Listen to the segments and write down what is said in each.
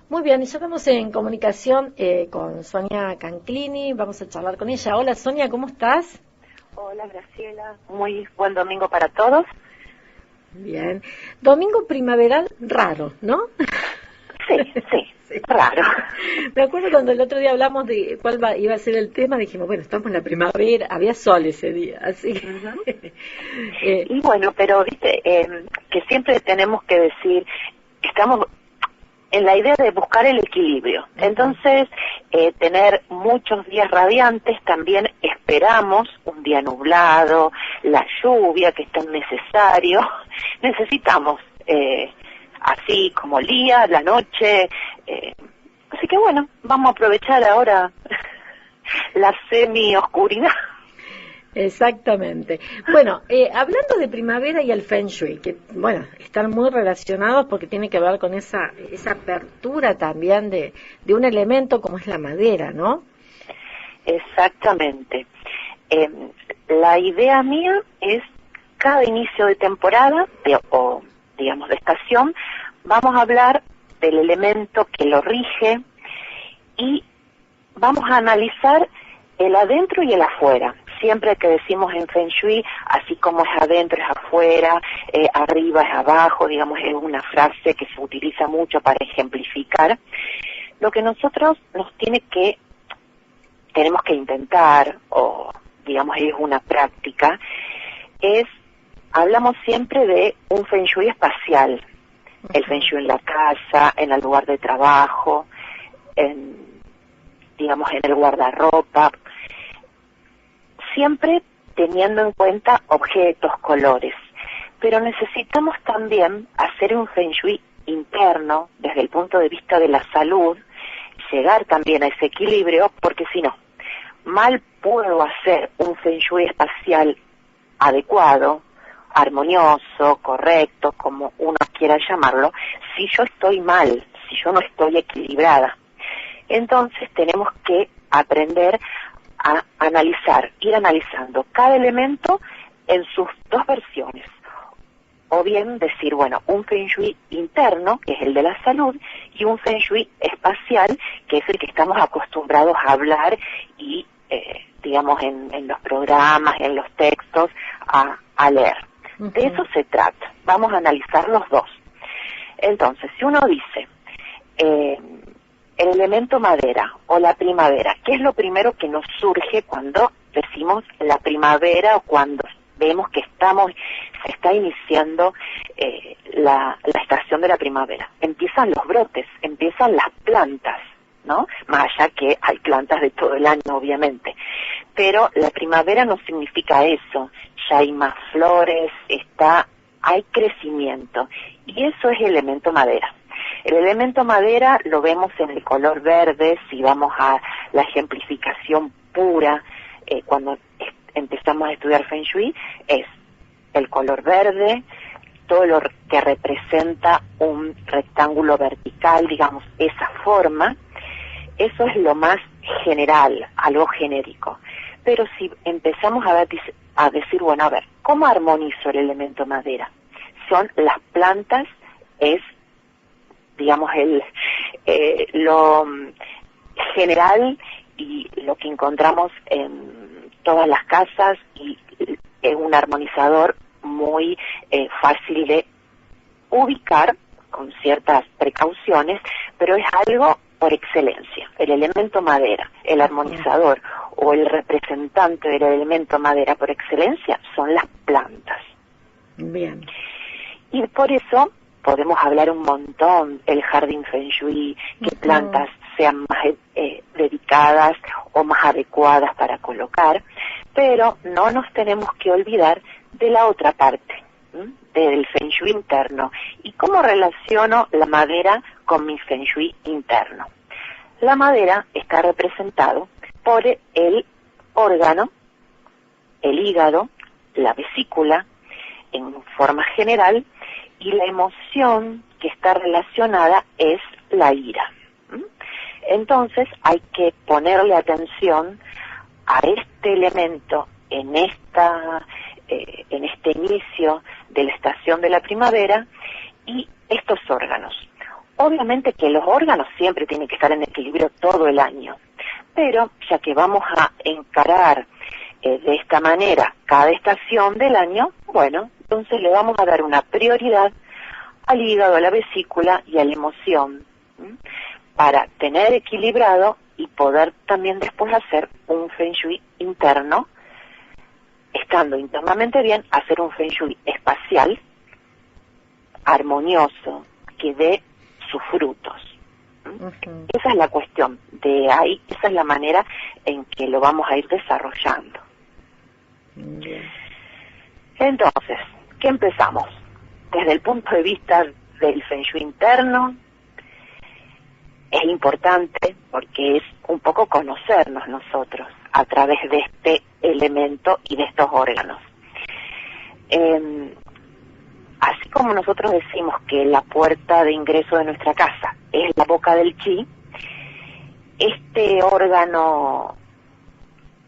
Muy bien, y ya estamos en comunicación con Sonia Canclini, vamos a charlar con ella. Hola Sonia, ¿cómo estás? Hola Graciela, muy buen domingo para todos. Bien. Domingo primaveral raro, ¿no? Sí, Sí. raro. Me acuerdo cuando el otro día hablamos de iba a ser el tema, dijimos, bueno, estamos en la primavera, había sol ese día, así que... Uh-huh. Y bueno, pero viste, que siempre tenemos que decir, estamos en la idea de buscar el equilibrio. Entonces, tener muchos días radiantes, también esperamos un día nublado, la lluvia que es tan necesario. Necesitamos, así como el día, la noche. Así que bueno, vamos a aprovechar ahora la semi-oscuridad. Exactamente. Bueno, hablando de primavera y el Feng Shui, que bueno, están muy relacionados porque tiene que ver con esa apertura también de un elemento como es la madera, ¿no? Exactamente. La idea mía es cada inicio de temporada o digamos de estación, vamos a hablar del elemento que lo rige y vamos a analizar el adentro y el afuera. Siempre que decimos en Feng Shui, así como es adentro es afuera, arriba es abajo, digamos, es una frase que se utiliza mucho para ejemplificar. Lo que nosotros tenemos que intentar, o digamos es una práctica, hablamos siempre de un Feng Shui espacial. El Feng Shui en la casa, en el lugar de trabajo, digamos en el guardarropa, siempre teniendo en cuenta objetos, colores, pero necesitamos también hacer un Feng Shui interno desde el punto de vista de la salud, llegar también a ese equilibrio, porque si no, mal puedo hacer un Feng Shui espacial adecuado, armonioso, correcto, como uno quiera llamarlo, si yo estoy mal, si yo no estoy equilibrada. Entonces tenemos que aprender a analizar, ir analizando cada elemento en sus dos versiones. O bien decir, bueno, un Feng Shui interno, que es el de la salud, y un Feng Shui espacial, que es el que estamos acostumbrados a hablar y, digamos, en los programas, en los textos, a leer. Uh-huh. De eso se trata. Vamos a analizar los dos. Entonces, si uno dice... el elemento madera o la primavera, ¿qué es lo primero que nos surge cuando decimos la primavera o cuando vemos que se está iniciando la estación de la primavera? Empiezan los brotes, empiezan las plantas, ¿no? Más allá que hay plantas de todo el año, obviamente. Pero la primavera no significa eso, ya hay más flores, hay crecimiento, y eso es el elemento madera. El elemento madera lo vemos en el color verde, si vamos a la ejemplificación pura, cuando empezamos a estudiar Feng Shui, es el color verde, todo lo que representa un rectángulo vertical, digamos, esa forma, eso es lo más general, algo genérico. Pero si empezamos a decir, bueno, a ver, ¿cómo armonizo el elemento madera? Son las plantas, digamos, lo general y lo que encontramos en todas las casas, y es un armonizador muy fácil de ubicar con ciertas precauciones, pero es algo por excelencia. El elemento madera, el armonizador o el representante del elemento madera por excelencia son las plantas. Bien. Y por eso podemos hablar un montón el jardín Feng Shui, que plantas sean más dedicadas o más adecuadas para colocar, pero no nos tenemos que olvidar de la otra parte, del Feng Shui interno. ¿Y cómo relaciono la madera con mi Feng Shui interno? La madera está representado por el órgano, el hígado, la vesícula, en forma general, y la emoción que está relacionada es la ira. Entonces hay que ponerle atención a este elemento en este inicio de la estación de la primavera, y estos órganos. Obviamente que los órganos siempre tienen que estar en equilibrio todo el año, pero ya que vamos a encarar de esta manera cada estación del año, bueno, entonces le vamos a dar una prioridad al hígado, a la vesícula y a la emoción, ¿m? Para tener equilibrado y poder también después hacer un Feng Shui interno, estando internamente bien, hacer un Feng Shui espacial, armonioso, que dé sus frutos. Ujú. Esa es la cuestión, de ahí, esa es la manera en que lo vamos a ir desarrollando. Bien. Entonces, ¿qué empezamos? Desde el punto de vista del Feng Shui interno, es importante porque es un poco conocernos nosotros a través de este elemento y de estos órganos. Así como nosotros decimos que la puerta de ingreso de nuestra casa es la boca del chi, este órgano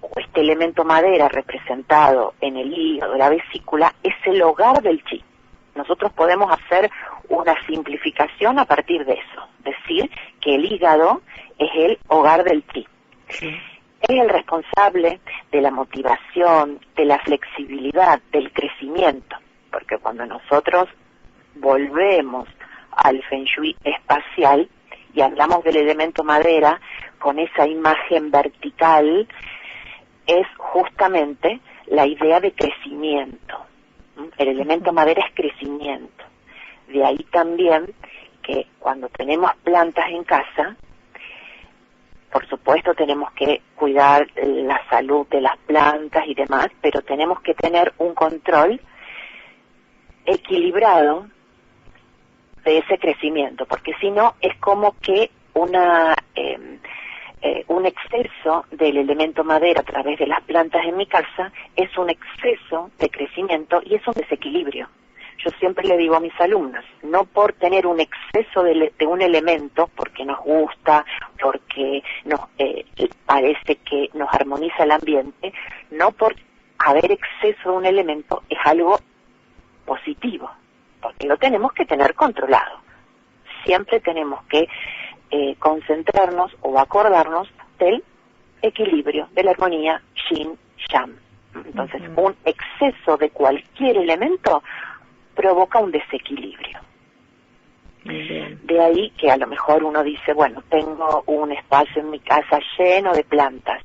o este elemento madera representado en el hígado, la vesícula, es el hogar del chi. Nosotros podemos hacer una simplificación a partir de eso, decir que el hígado es el hogar del chi. Sí. Es el responsable de la motivación, de la flexibilidad, del crecimiento, porque cuando nosotros volvemos al Feng Shui espacial y hablamos del elemento madera con esa imagen vertical, es justamente la idea de crecimiento. El elemento madera es crecimiento. De ahí también que cuando tenemos plantas en casa, por supuesto tenemos que cuidar la salud de las plantas y demás, pero tenemos que tener un control equilibrado de ese crecimiento, porque si no es como que un exceso del elemento madera a través de las plantas en mi casa es un exceso de crecimiento y es un desequilibrio. Yo siempre le digo a mis alumnos, no por tener un exceso de un elemento, porque nos gusta, porque nos parece que nos armoniza el ambiente, no por haber exceso de un elemento es algo positivo, porque lo tenemos que tener controlado. Siempre tenemos que concentrarnos o acordarnos del equilibrio, de la armonía yin-yang. Entonces, un exceso de cualquier elemento provoca un desequilibrio. Bien. De ahí que a lo mejor uno dice, bueno, tengo un espacio en mi casa lleno de plantas.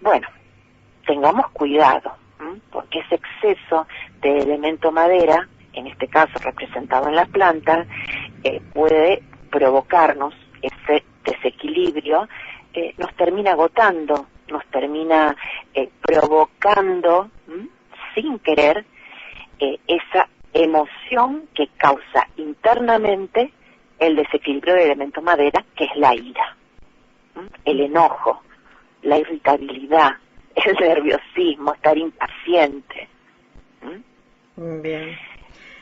Bueno, tengamos cuidado, porque ese exceso de elemento madera, en este caso representado en las plantas, puede provocarnos ese desequilibrio, nos termina agotando, nos termina provocando, sin querer, esa emoción que causa internamente el desequilibrio del elemento madera, que es la ira, el enojo, la irritabilidad, el nerviosismo, estar impaciente. Bien.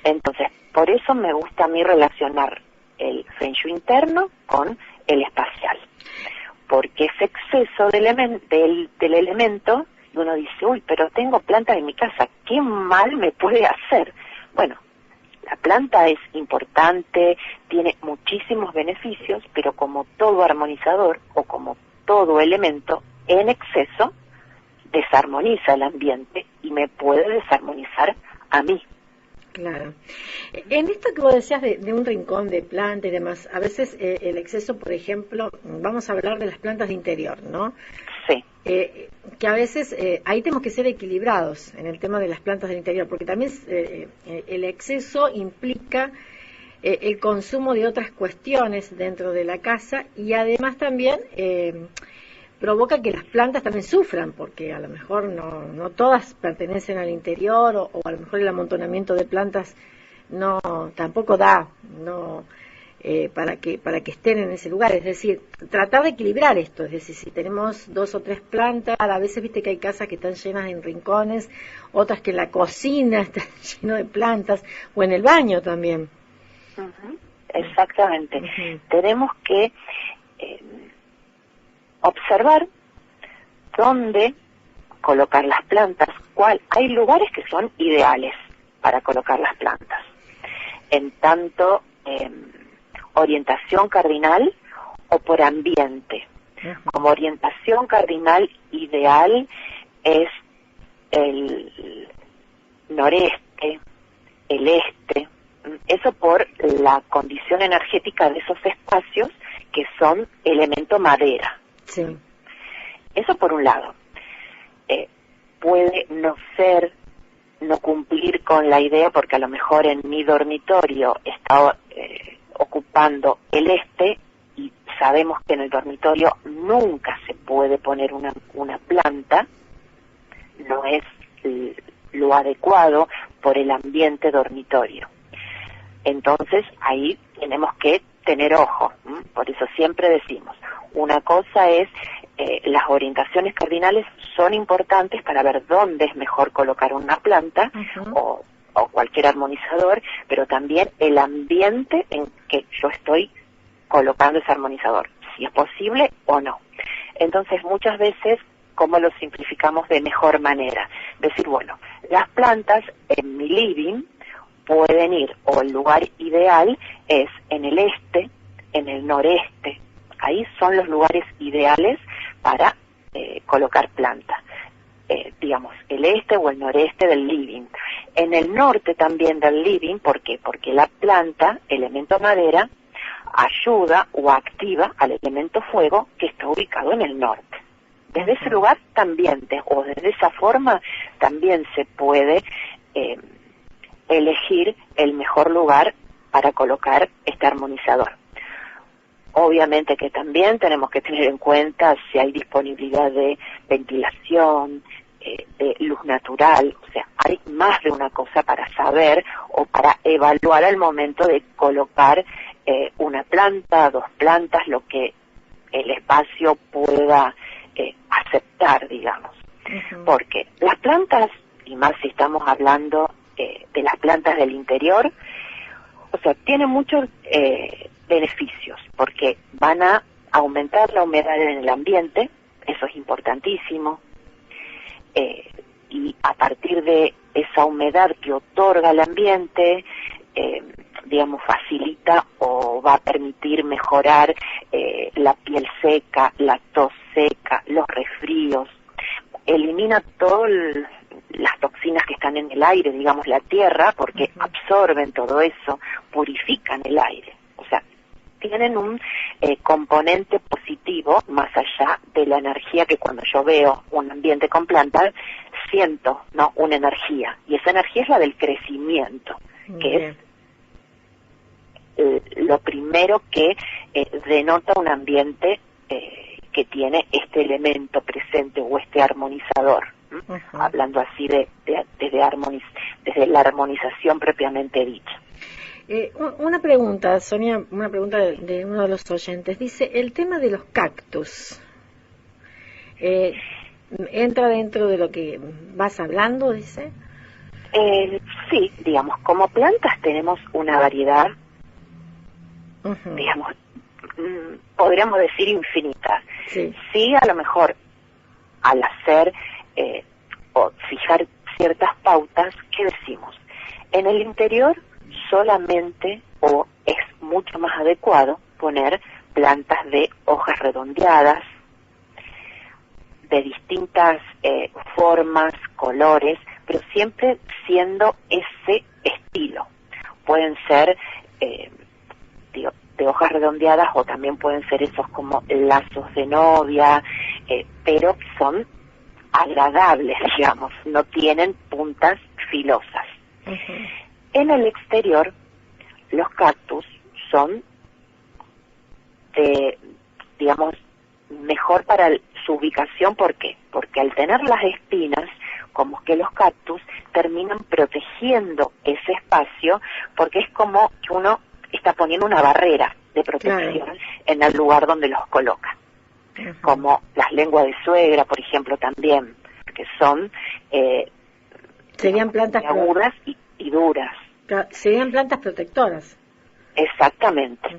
Entonces, por eso me gusta a mí relacionar el Feng Shui interno con el espacial, porque ese exceso del elemento, y uno dice, uy, pero tengo plantas en mi casa, ¿qué mal me puede hacer? Bueno, la planta es importante, tiene muchísimos beneficios, pero como todo armonizador o como todo elemento, en exceso desarmoniza el ambiente y me puede desarmonizar a mí. Claro. En esto que vos decías de un rincón de planta y demás, a veces el exceso, por ejemplo, vamos a hablar de las plantas de interior, ¿no? Sí. Que a veces ahí tenemos que ser equilibrados en el tema de las plantas del interior, porque también el exceso implica el consumo de otras cuestiones dentro de la casa y además también provoca que las plantas también sufran, porque a lo mejor no todas pertenecen al interior o a lo mejor el amontonamiento de plantas tampoco da para que estén en ese lugar. Es decir, tratar de equilibrar esto, es decir, si tenemos 2 o 3 plantas, a veces viste que hay casas que están llenas en rincones, otras que en la cocina están llenas de plantas, o en el baño también. Exactamente. Tenemos que observar dónde colocar las plantas, hay lugares que son ideales para colocar las plantas. En tanto, orientación cardinal o por ambiente. Como orientación cardinal ideal es el noreste, el este, eso por la condición energética de esos espacios que son elemento madera. Sí. Eso por un lado. Puede no ser, no cumplir con la idea, porque a lo mejor en mi dormitorio está ocupando el este, y sabemos que en el dormitorio nunca se puede poner una planta, no es lo adecuado por el ambiente dormitorio. Entonces ahí tenemos que tener ojo, por eso siempre decimos, una cosa es, las orientaciones cardinales son importantes para ver dónde es mejor colocar una planta o cualquier armonizador, pero también el ambiente en que yo estoy colocando ese armonizador, si es posible o no. Entonces muchas veces, ¿cómo lo simplificamos de mejor manera? Decir, bueno, las plantas en mi living pueden ir, o el lugar ideal es en el este, en el noreste. Ahí son los lugares ideales para colocar plantas. Digamos, el este o el noreste del living. En el norte también del living, ¿por qué? Porque la planta, elemento madera, ayuda o activa al elemento fuego que está ubicado en el norte. Desde ese lugar también, o desde esa forma, también se puede elegir el mejor lugar para colocar este armonizador. Obviamente que también tenemos que tener en cuenta si hay disponibilidad de ventilación, de luz natural, o sea, hay más de una cosa para saber o para evaluar al momento de colocar una planta, dos plantas, lo que el espacio pueda aceptar, digamos. Porque las plantas, y más si estamos hablando de las plantas del interior, o sea, tienen muchos beneficios, porque van a aumentar la humedad en el ambiente, eso es importantísimo, y a partir de esa humedad que otorga el ambiente, digamos, facilita o va a permitir mejorar la piel seca, la tos seca, los resfríos, elimina todas las toxinas que están en el aire, digamos, la tierra, porque absorben todo eso, purifican el aire. O sea, tienen un componente positivo más allá de la energía que cuando yo veo un ambiente con plantas, siento, ¿no?, una energía. Y esa energía es la del crecimiento, que es lo primero que denota un ambiente que tiene este elemento presente o este armonizador. Hablando así desde la armonización propiamente dicha. Una pregunta, Sonia, una pregunta de uno de los oyentes. Dice, el tema de los cactus, ¿entra dentro de lo que vas hablando, dice? Sí, digamos, como plantas tenemos una variedad, digamos, podríamos decir infinita. Sí, a lo mejor al hacer o fijar ciertas pautas, ¿qué decimos? En el interior solamente, o es mucho más adecuado, poner plantas de hojas redondeadas, de distintas formas, colores, pero siempre siendo ese estilo. Pueden ser de hojas redondeadas, o también pueden ser esos como lazos de novia, pero son agradables, digamos, no tienen puntas filosas. En el exterior, los cactus son, digamos, mejor para su ubicación. ¿Por qué? Porque al tener las espinas, como que los cactus terminan protegiendo ese espacio, porque es como que uno está poniendo una barrera de protección en el lugar donde los coloca. Como las lenguas de suegra, por ejemplo, también, que son serían plantas agudas y duras. Serían plantas protectoras. Exactamente.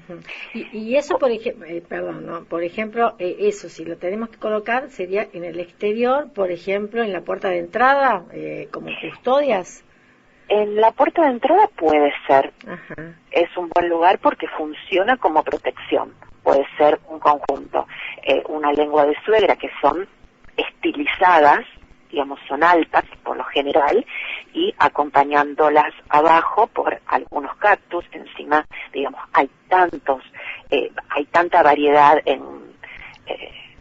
Y eso, por ejemplo, por ejemplo, eso, si lo tenemos que colocar, sería en el exterior, por ejemplo, en la puerta de entrada, como custodias. En la puerta de entrada puede ser. Ajá. Es un buen lugar porque funciona como protección. Puede ser un conjunto. Una lengua de suegra que son estilizadas, digamos, son altas por lo general, y acompañándolas abajo por algunos cactus. Encima, digamos, hay tanta variedad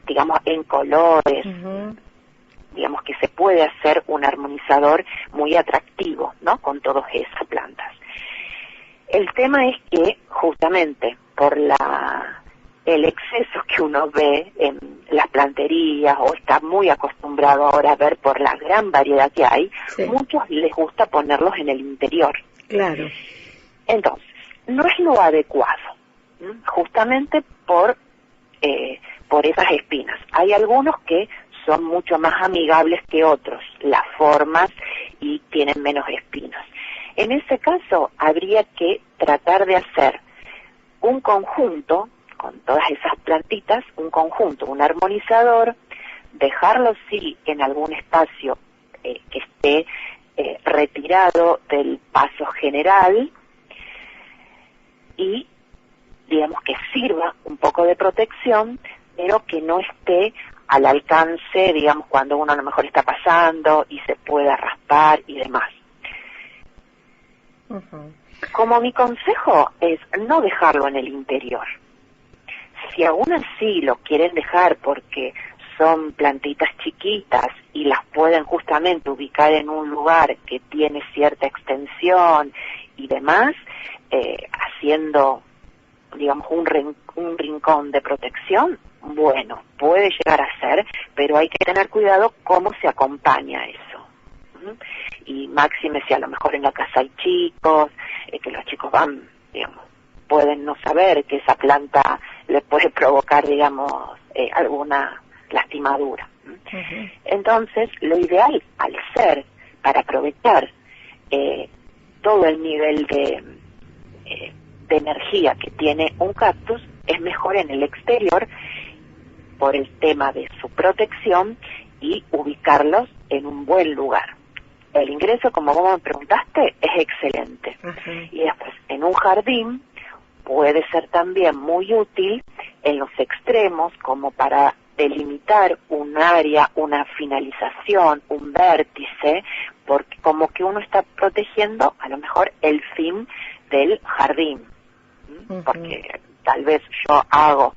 digamos, en colores, Uh-huh. digamos que se puede hacer un armonizador muy atractivo, ¿no? Con todas esas plantas. El tema es que justamente por el exceso que uno ve en las planterías o está muy acostumbrado ahora a ver por la gran variedad que hay, Sí. muchos les gusta ponerlos en el interior. Claro. Entonces, no es lo adecuado, ¿m? Justamente por esas espinas. Hay algunos que son mucho más amigables que otros, las formas, y tienen menos espinas. En ese caso, habría que tratar de hacer un conjunto, con todas esas plantitas, un conjunto, un armonizador, dejarlo sí en algún espacio que esté retirado del paso general y, digamos, que sirva un poco de protección, pero que no esté al alcance, digamos, cuando uno a lo mejor está pasando y se pueda raspar y demás. Uh-huh. Como mi consejo es no dejarlo en el interior. Si aún así lo quieren dejar porque son plantitas chiquitas y las pueden justamente ubicar en un lugar que tiene cierta extensión y demás, haciendo, digamos, un rincón de protección, bueno, puede llegar a ser, pero hay que tener cuidado cómo se acompaña eso. Y máxime si a lo mejor en la casa hay chicos, que los chicos van, digamos, pueden no saber que esa planta les puede provocar, digamos, alguna lastimadura. Uh-huh. Entonces, lo ideal, al ser, para aprovechar todo el nivel de energía que tiene un cactus, es mejor en el exterior por el tema de su protección y ubicarlos en un buen lugar. El ingreso, como vos me preguntaste, es excelente. Uh-huh. Y después, en un jardín, puede ser también muy útil en los extremos, como para delimitar un área, una finalización, un vértice, porque como que uno está protegiendo a lo mejor el fin del jardín. Uh-huh. Porque tal vez yo hago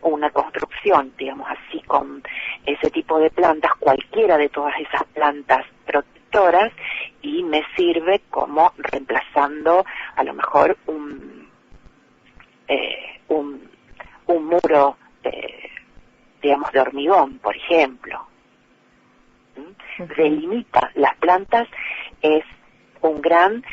una construcción, digamos así, con ese tipo de plantas, cualquiera de todas esas plantas protectoras, y me sirve como reemplazando a lo mejor un muro, digamos, de hormigón, por ejemplo. Uh-huh. Delimita las plantas, es un gran,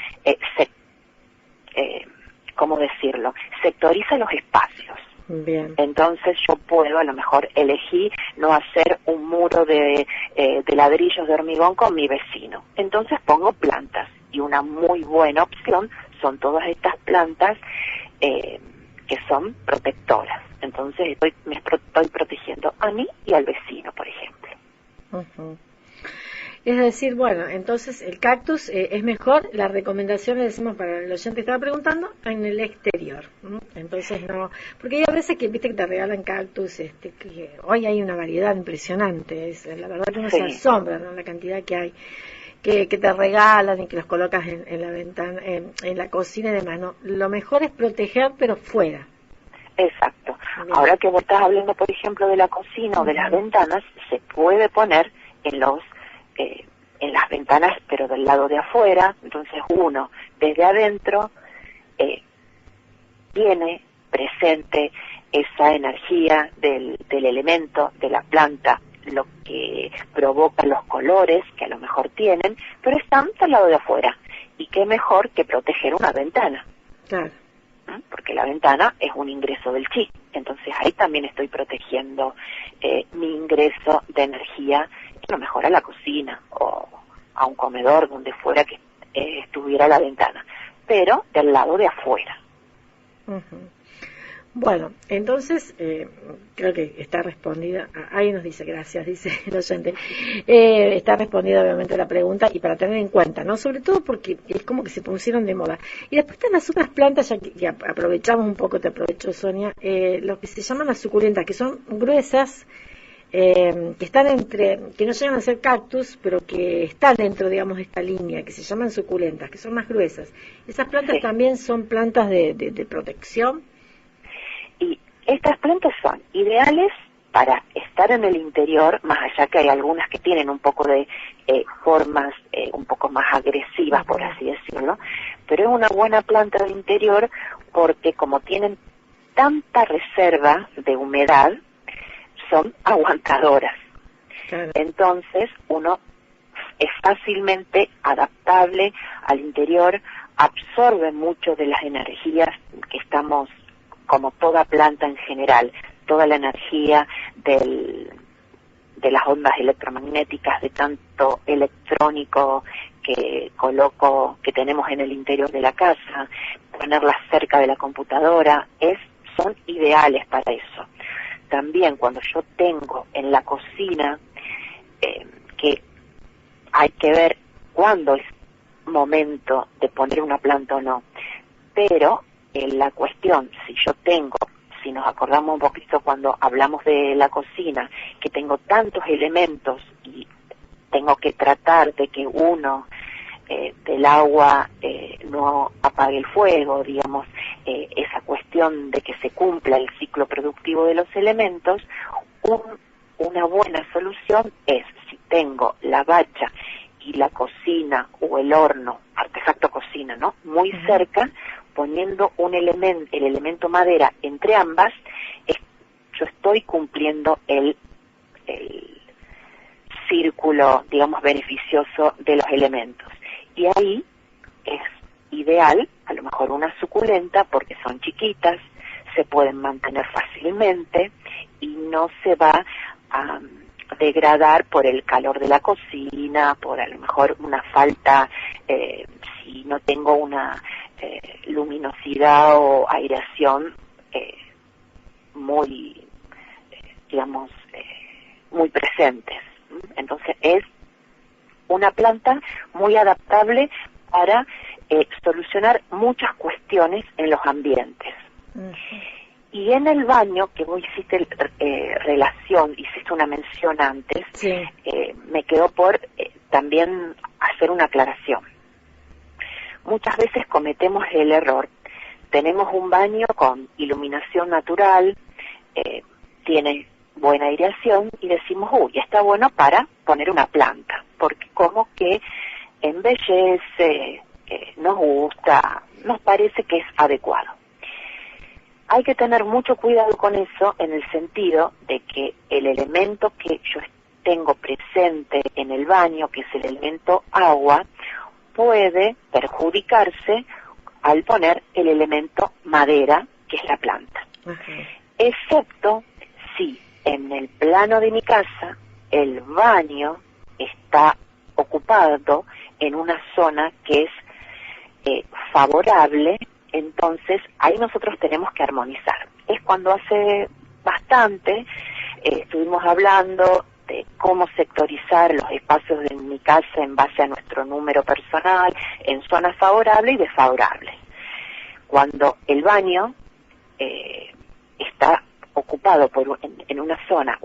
¿cómo decirlo? Sectoriza los espacios. Bien. Entonces yo puedo a lo mejor elegir no hacer un muro de ladrillos de hormigón con mi vecino. Entonces pongo plantas, y una muy buena opción son todas estas plantas que son protectoras. Entonces me estoy protegiendo a mí y al vecino, por ejemplo. Uh-huh. Es decir, bueno, entonces el cactus es mejor, la recomendación le decimos para el oyente que estaba preguntando, en el exterior. ¿No? Entonces no, porque hay a veces que viste que te regalan cactus, que hoy hay una variedad impresionante, la verdad que uno Sí. se asombra, ¿no? La cantidad que hay, que te regalan y que los colocas en la ventana, en la cocina y demás. ¿No? Lo mejor es proteger, pero fuera. Exacto. Bien. Ahora que vos estás hablando, por ejemplo, de la cocina o de las ventanas, se puede poner en las ventanas, pero del lado de afuera. Entonces uno, desde adentro, tiene presente esa energía del elemento, de la planta, lo que provoca los colores que a lo mejor tienen, pero están del lado de afuera. Y qué mejor que proteger una ventana. Claro. Porque la ventana es un ingreso del chi, entonces ahí también estoy protegiendo mi ingreso de energía, a lo mejor a la cocina o a un comedor, donde fuera que estuviera la ventana, pero del lado de afuera. Uh-huh. Bueno, entonces, creo que está respondida, ahí nos dice, gracias, dice el oyente, está respondida obviamente la pregunta y para tener en cuenta, ¿no? Sobre todo porque es como que se pusieron de moda. Y después están las otras plantas, ya que ya aprovechamos un poco, te aprovecho Sonia, lo que se llaman las suculentas, que son gruesas, que están que no llegan a ser cactus, pero que están dentro, digamos, de esta línea, que se llaman suculentas, que son más gruesas. Esas plantas Sí. también son plantas de protección. Y estas plantas son ideales para estar en el interior, más allá que hay algunas que tienen un poco de formas un poco más agresivas, por así decirlo, pero es una buena planta de interior porque como tienen tanta reserva de humedad, son aguantadoras. Claro. Entonces uno es fácilmente adaptable al interior, absorbe mucho de las energías que estamos, como toda planta en general, toda la energía de las ondas electromagnéticas, de tanto electrónico que tenemos en el interior de la casa, ponerlas cerca de la computadora, son ideales para eso. También cuando yo tengo en la cocina, que hay que ver cuándo es momento de poner una planta o no, pero la cuestión, si nos acordamos un poquito cuando hablamos de la cocina, que tengo tantos elementos y tengo que tratar de que uno del agua no apague el fuego, digamos, esa cuestión de que se cumpla el ciclo productivo de los elementos, una buena solución es, si tengo la bacha y la cocina o el horno, artefacto cocina, ¿no?, muy cerca, poniendo el elemento madera entre ambas, yo estoy cumpliendo el círculo, digamos, beneficioso de los elementos. Y ahí es ideal, a lo mejor una suculenta, porque son chiquitas, se pueden mantener fácilmente y no se va a degradar por el calor de la cocina, por a lo mejor una falta, si no tengo una luminosidad o aireación muy, digamos, muy presentes. Entonces es una planta muy adaptable para solucionar muchas cuestiones en los ambientes. Y en el baño, que vos hiciste hiciste una mención antes, sí. Me quedó por también hacer una aclaración. Muchas veces cometemos el error. Tenemos un baño con iluminación natural, tiene buena aireación y decimos, está bueno para poner una planta, porque como que embellece, nos gusta, nos parece que es adecuado. Hay que tener mucho cuidado con eso en el sentido de que el elemento que yo tengo presente en el baño, que es el elemento agua, puede perjudicarse al poner el elemento madera, que es la planta. Excepto si en el plano de mi casa el baño está ocupado en una zona que es favorable, entonces ahí nosotros tenemos que armonizar. Es cuando hace bastante estuvimos hablando de cómo sectorizar los espacios de mi casa en base a nuestro número personal, en zonas favorables y desfavorables. Cuando el baño está ocupado en una zona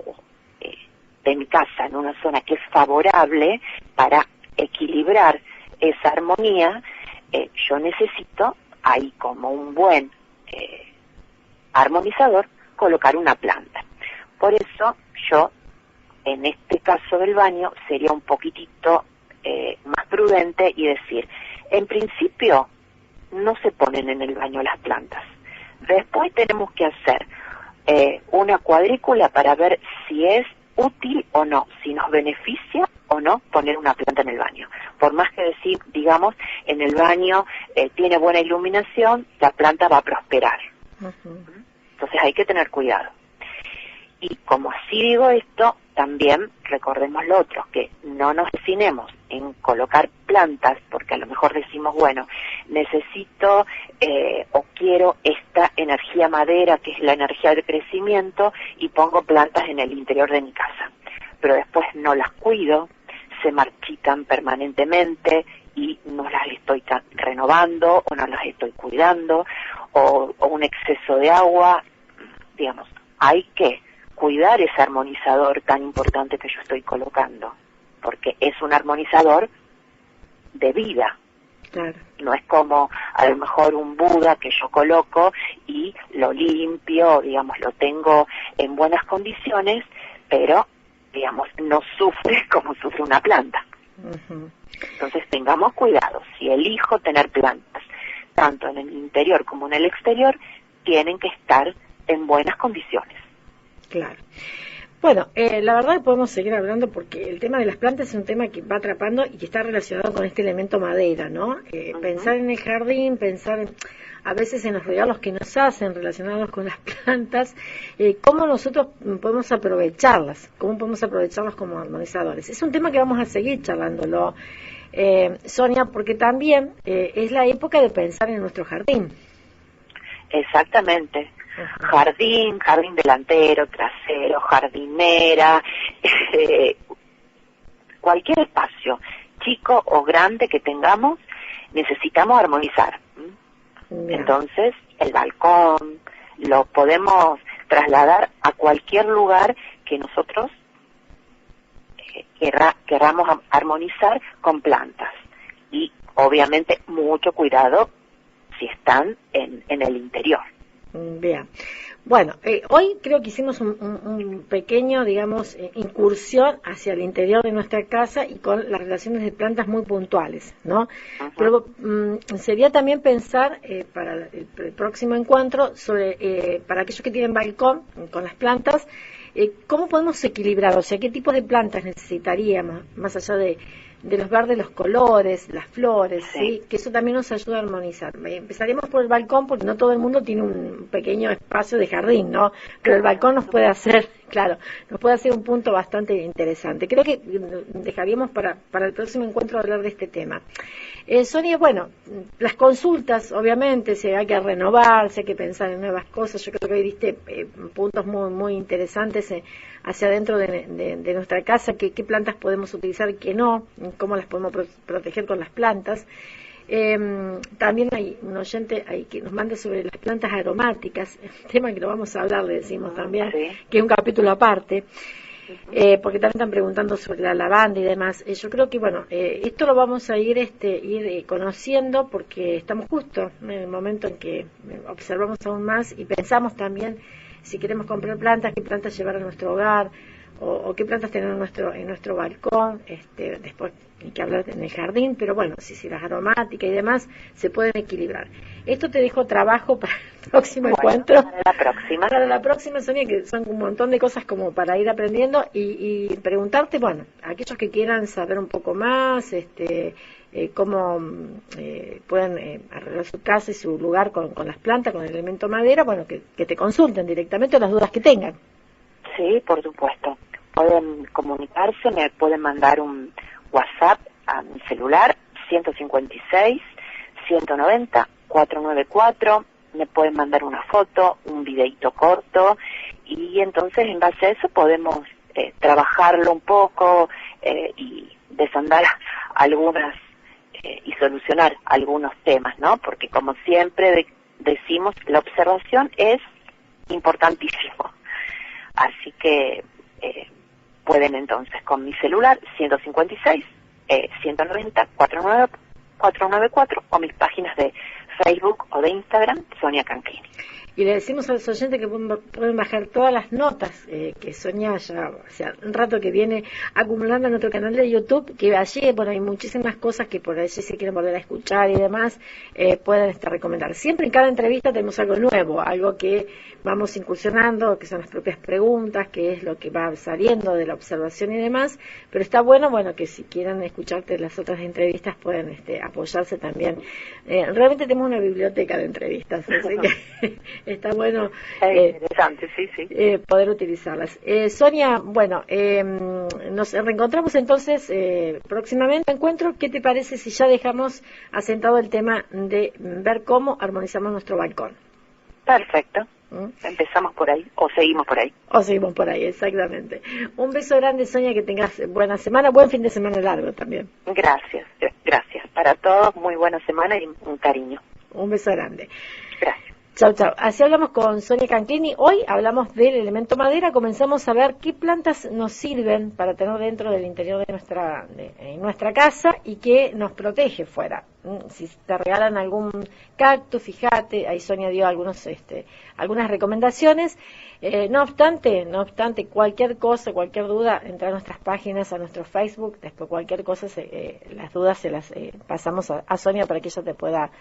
de mi casa, en una zona que es favorable para equilibrar esa armonía, yo necesito ahí, como un buen armonizador, colocar una planta. Por eso yo, en este caso del baño, sería un poquitito más prudente y decir, en principio no se ponen en el baño las plantas. Después tenemos que hacer una cuadrícula para ver si es útil o no, si nos beneficia o no poner una planta en el baño. Por más que digamos, en el baño tiene buena iluminación, la planta va a prosperar. Entonces hay que tener cuidado. Y como así digo esto, también recordemos lo otro, que no nos definemos en colocar plantas, porque a lo mejor decimos, bueno, necesito o quiero esta energía madera, que es la energía del crecimiento, y pongo plantas en el interior de mi casa. Pero después no las cuido, se marchitan permanentemente y no las estoy renovando o no las estoy cuidando, o un exceso de agua. Digamos, hay que cuidar ese armonizador tan importante que yo estoy colocando, porque es un armonizador de vida. Claro. No es como a lo mejor un Buda que yo coloco y lo limpio, digamos, lo tengo en buenas condiciones, pero, digamos, no sufre como sufre una planta. Uh-huh. Entonces tengamos cuidado. Si elijo tener plantas, tanto en el interior como en el exterior, tienen que estar en buenas condiciones. Claro. Bueno, la verdad que podemos seguir hablando porque el tema de las plantas es un tema que va atrapando y que está relacionado con este elemento madera, ¿no? Uh-huh. Pensar en el jardín, pensar a veces en los regalos que nos hacen relacionados con las plantas, cómo nosotros podemos aprovecharlas, cómo podemos aprovecharlas como armonizadores. Es un tema que vamos a seguir charlándolo, Sonia, porque también es la época de pensar en nuestro jardín. Exactamente. Jardín delantero, trasero, jardinera, cualquier espacio, chico o grande que tengamos, necesitamos armonizar. Entonces, el balcón lo podemos trasladar a cualquier lugar que nosotros querramos armonizar con plantas. Y, obviamente, mucho cuidado si están en el interior. Bien. Bueno, hoy creo que hicimos un pequeño, digamos, incursión hacia el interior de nuestra casa y con las relaciones de plantas muy puntuales, ¿no? Uh-huh. Pero sería también pensar para el próximo encuentro sobre, para aquellos que tienen balcón con las plantas, ¿cómo podemos equilibrar? O sea, ¿qué tipo de plantas necesitaríamos, más allá de los verdes, los colores, las flores, ¿sí? Que eso también nos ayuda a armonizar. Empezaremos por el balcón porque no todo el mundo tiene un pequeño espacio de jardín, ¿no? Pero el balcón nos puede hacer, claro, nos puede hacer un punto bastante interesante. Creo que dejaríamos para el próximo encuentro hablar de este tema. Sonia, bueno, las consultas, obviamente, si hay que renovar, si hay que pensar en nuevas cosas, yo creo que hoy diste puntos muy, muy interesantes hacia adentro de nuestra casa, qué plantas podemos utilizar y qué no, cómo las podemos proteger con las plantas. También hay un oyente ahí que nos manda sobre las plantas aromáticas, un tema que lo vamos a hablar, le decimos también, sí, que es un capítulo aparte, porque también están preguntando sobre la lavanda y demás. Yo creo que, bueno, esto lo vamos a ir conociendo porque estamos justo en el momento en que observamos aún más y pensamos también si queremos comprar plantas, qué plantas llevar a nuestro hogar, o qué plantas tener en nuestro balcón, después hay que hablar en el jardín, pero bueno, si las aromáticas y demás se pueden equilibrar. Esto te dejo trabajo para el próximo encuentro. Para la próxima, Sonia, que son un montón de cosas como para ir aprendiendo y preguntarte, bueno, a aquellos que quieran saber un poco más, cómo pueden arreglar su casa y su lugar con las plantas, con el elemento madera, bueno, que te consulten directamente las dudas que tengan. Sí, por supuesto. Pueden comunicarse, me pueden mandar un WhatsApp a mi celular, 156-190-494, me pueden mandar una foto, un videito corto, y entonces en base a eso podemos trabajarlo un poco y desandar algunas y solucionar algunos temas, ¿no? Porque como siempre decimos, la observación es importantísimo. Así que pueden entonces con mi celular 156-190-494 o mis páginas de Facebook o de Instagram, Sonia Canchini. Y le decimos a los oyentes que pueden bajar todas las notas que Sonia ya, o sea, un rato que viene acumulando en nuestro canal de YouTube, que allí, bueno, hay muchísimas cosas que por allí si quieren volver a escuchar y demás, pueden recomendar. Siempre en cada entrevista tenemos algo nuevo, algo que vamos incursionando, que son las propias preguntas, que es lo que va saliendo de la observación y demás, pero está bueno, que si quieren escucharte las otras entrevistas pueden apoyarse también. Realmente tenemos una biblioteca de entrevistas, así que Está bueno. Interesante, sí, sí. Poder utilizarlas. Sonia, bueno, nos reencontramos entonces próximamente. Encuentro, ¿qué te parece si ya dejamos asentado el tema de ver cómo armonizamos nuestro balcón? Perfecto. Empezamos por ahí, o seguimos por ahí. O seguimos por ahí, exactamente. Un beso grande, Sonia, que tengas buena semana, buen fin de semana largo también. Gracias, gracias. Para todos, muy buena semana y un cariño. Un beso grande. Gracias. Chau, chau. Así hablamos con Sonia Canclini. Hoy hablamos del elemento madera. Comenzamos a ver qué plantas nos sirven para tener dentro del interior de nuestra casa y que nos protege fuera. Si te regalan algún cactus, fíjate, ahí Sonia dio algunas recomendaciones. No obstante, cualquier cosa, cualquier duda, entra a nuestras páginas, a nuestro Facebook, después cualquier cosa, las dudas se las pasamos a Sonia para que ella te pueda